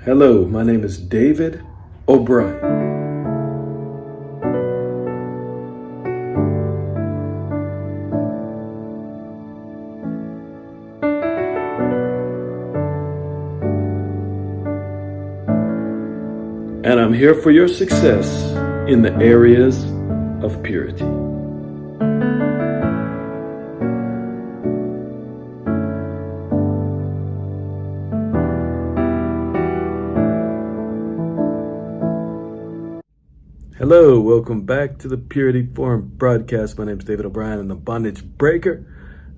Hello, my name is David O'Brien. And I'm here for your success in the areas of purity. Hello, welcome back to the Purity Forum broadcast. My name is David O'Brien. I'm the Bondage Breaker.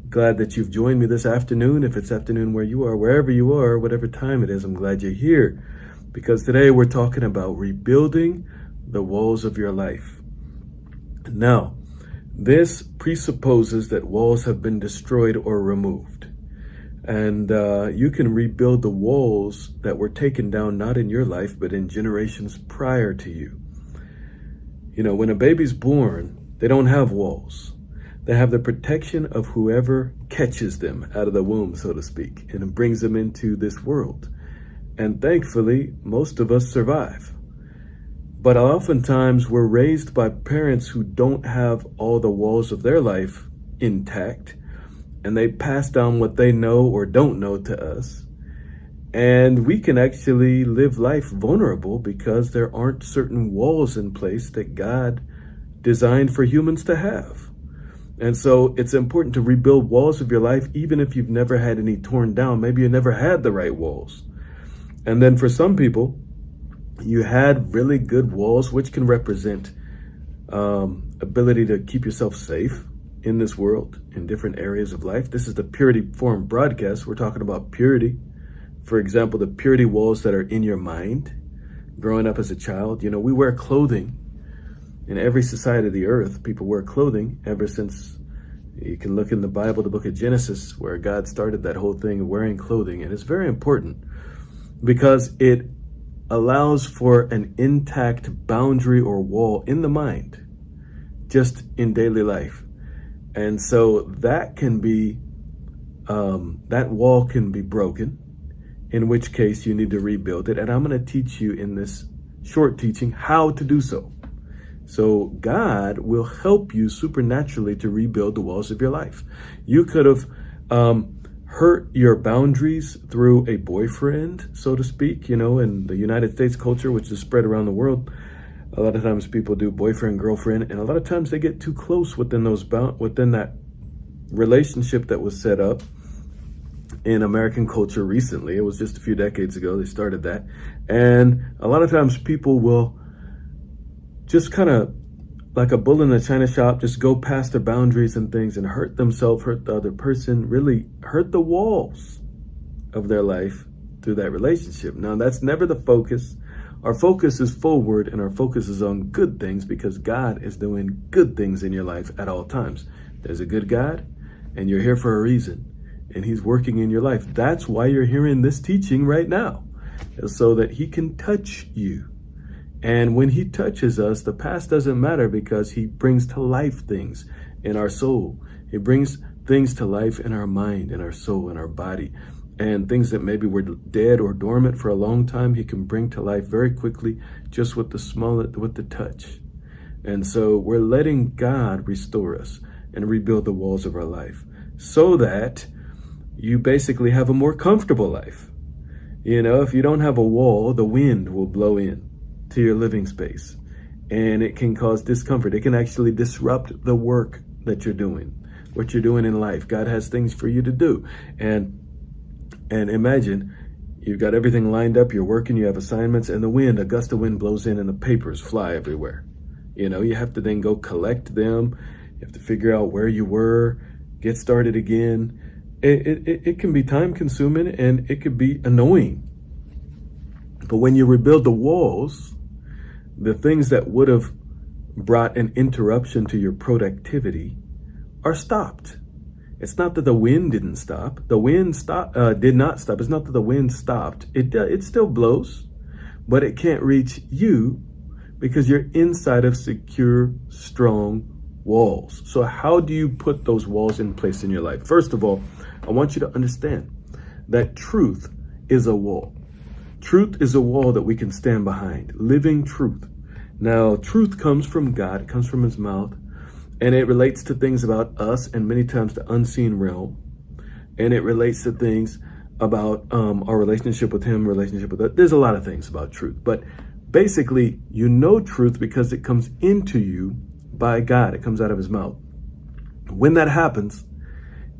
Glad that you've joined me this afternoon. If it's afternoon where you are, wherever you are, whatever time it is, I'm glad you're here. Because today we're talking about rebuilding the walls of your life. Now, this presupposes that walls have been destroyed or removed. And you can rebuild the walls that were taken down not in your life, but in generations prior to you. You know, when a baby's born, they don't have walls. They have the protection of whoever catches them out of the womb, so to speak, and brings them into this world. And thankfully, most of us survive. But oftentimes we're raised by parents who don't have all the walls of their life intact, and they pass down what they know or don't know to us. And we can actually live life vulnerable because there aren't certain walls in place that God designed for humans to have. And so it's important to rebuild walls of your life, even if you've never had any torn down. Maybe you never had the right walls. And then for some people, you had really good walls, which can represent ability to keep yourself safe in this world, in different areas of life. This is the Purity Forum broadcast. We're talking about purity. For example, the purity walls that are in your mind. Growing up as a child, you know, we wear clothing. In every society of the earth, people wear clothing ever since. You can look in the Bible, the book of Genesis, where God started that whole thing of wearing clothing. And it's very important because it allows for an intact boundary or wall in the mind, just in daily life. And so that can be, that wall can be broken, in which case you need to rebuild it. And I'm going to teach you in this short teaching how to do so. So God will help you supernaturally to rebuild the walls of your life. You could have hurt your boundaries through a boyfriend, so to speak. You know, in the United States culture, which is spread around the world, a lot of times people do boyfriend, girlfriend, and a lot of times they get too close within within that relationship that was set up. In American culture recently, it was just a few decades ago, they started that. And a lot of times people will just kind of, like a bull in a china shop, just go past their boundaries and things and hurt themselves, hurt the other person, really hurt the walls of their life through that relationship. Now, that's never the focus. Our focus is forward, and our focus is on good things because God is doing good things in your life at all times. There's a good God, and you're here for a reason. And he's working in your life. That's why you're hearing this teaching right now, so that he can touch you. And when he touches us, the past doesn't matter because he brings to life things in our soul. He brings things to life in our mind, in our soul, in our body. And things that maybe were dead or dormant for a long time, he can bring to life very quickly just with the touch. And so we're letting God restore us and rebuild the walls of our life so that you basically have a more comfortable life. You know, if you don't have a wall, the wind will blow in to your living space and it can cause discomfort. It can actually disrupt the work that you're doing, what you're doing in life. God has things for you to do. And imagine you've got everything lined up, you're working, you have assignments, and a gust of wind blows in and the papers fly everywhere. You know, you have to then go collect them. You have to figure out where you were, get started again. It can be time consuming and it could be annoying. But when you rebuild the walls, the things that would have brought an interruption to your productivity are stopped. It's not that the wind didn't stop. The wind did not stop. It's not that the wind stopped. It still blows, but it can't reach you because you're inside of secure, strong walls. So how do you put those walls in place in your life? First of all, I want you to understand that truth is a wall. Truth is a wall that we can stand behind. Living truth. Now, truth comes from God. It comes from his mouth. And it relates to things about us and many times the unseen realm. And it relates to things about our relationship with him, relationship with us. There's a lot of things about truth. But basically, you know truth because it comes into you by God. It comes out of his mouth. When that happens,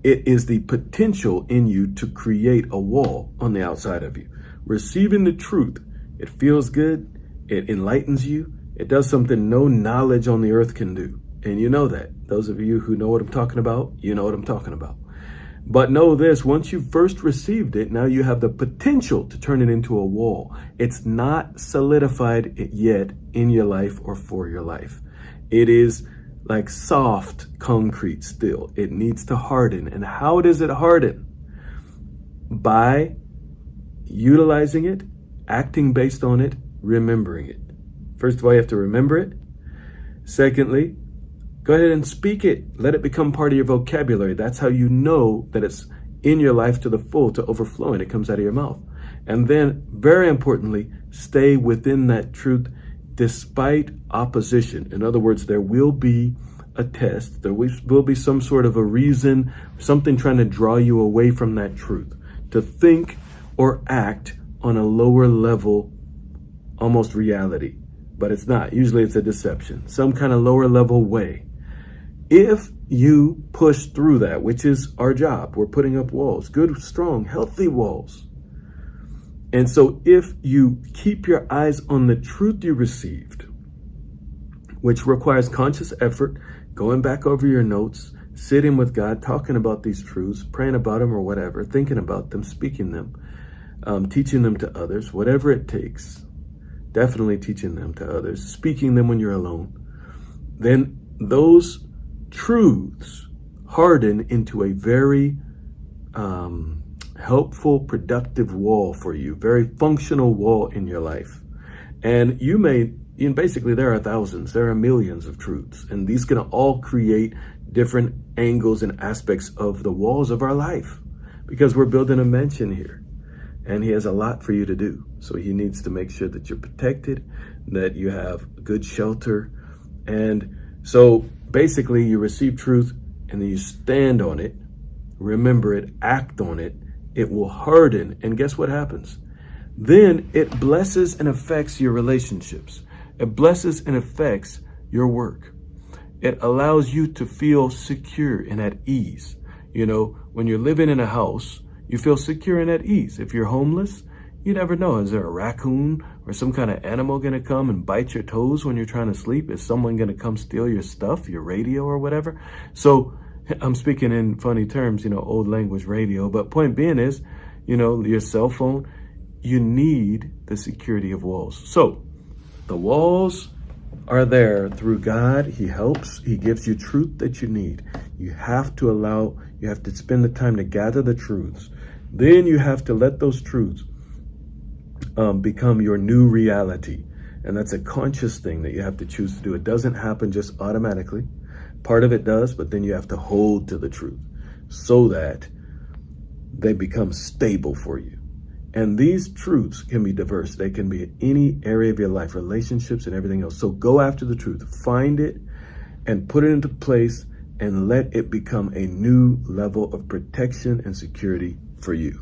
it is the potential in you to create a wall on the outside of you. Receiving the truth, it feels good. It enlightens you. It does something no knowledge on the earth can do. And you know that. Those of you who know what I'm talking about, you know what I'm talking about. But know this, once you first received it, now you have the potential to turn it into a wall. It's not solidified yet in your life or for your life. It is like soft concrete still. It needs to harden. And how does it harden? By utilizing it, acting based on it, remembering it. First of all, you have to remember it. Secondly, go ahead and speak it. Let it become part of your vocabulary. That's how you know that it's in your life to the full, to overflowing. It comes out of your mouth. And then, very importantly, stay within that truth despite opposition. In other words, there will be a test. There will be some sort of a reason, something trying to draw you away from that truth, to think or act on a lower level, almost reality. But it's not. Usually it's a deception, some kind of lower level way. If you push through that, which is our job, we're putting up walls, good, strong, healthy walls. And so if you keep your eyes on the truth you received, which requires conscious effort, going back over your notes, sitting with God, talking about these truths, praying about them or whatever, thinking about them, speaking them, teaching them to others, whatever it takes, definitely teaching them to others, speaking them when you're alone, then those truths harden into a very helpful, productive wall for you, very functional wall in your life. And you may, basically there are thousands, there are millions of truths, and these can all create different angles and aspects of the walls of our life, because we're building a mansion here. And he has a lot for you to do. So he needs to make sure that you're protected, that you have good shelter. And so basically you receive truth and then you stand on it, remember it, act on it. It will harden. And guess what happens? Then it blesses and affects your relationships. It blesses and affects your work. It allows you to feel secure and at ease. When you're living in a house, you feel secure and at ease. If you're homeless, you never know. Is there a raccoon or some kind of animal going to come and bite your toes when you're trying to sleep? Is someone going to come steal your stuff, your radio or whatever? So I'm speaking in funny terms, old language radio. But point being is, your cell phone, you need the security of walls. So the walls are there through God. He helps. He gives you truth that you need. You have to spend the time to gather the truths. Then you have to let those truths become your new reality. And that's a conscious thing that you have to choose to do. It doesn't happen just automatically. Part of it does, but then you have to hold to the truth so that they become stable for you. And these truths can be diverse. They can be in any area of your life, relationships and everything else. So go after the truth, find it and put it into place and let it become a new level of protection and security for you.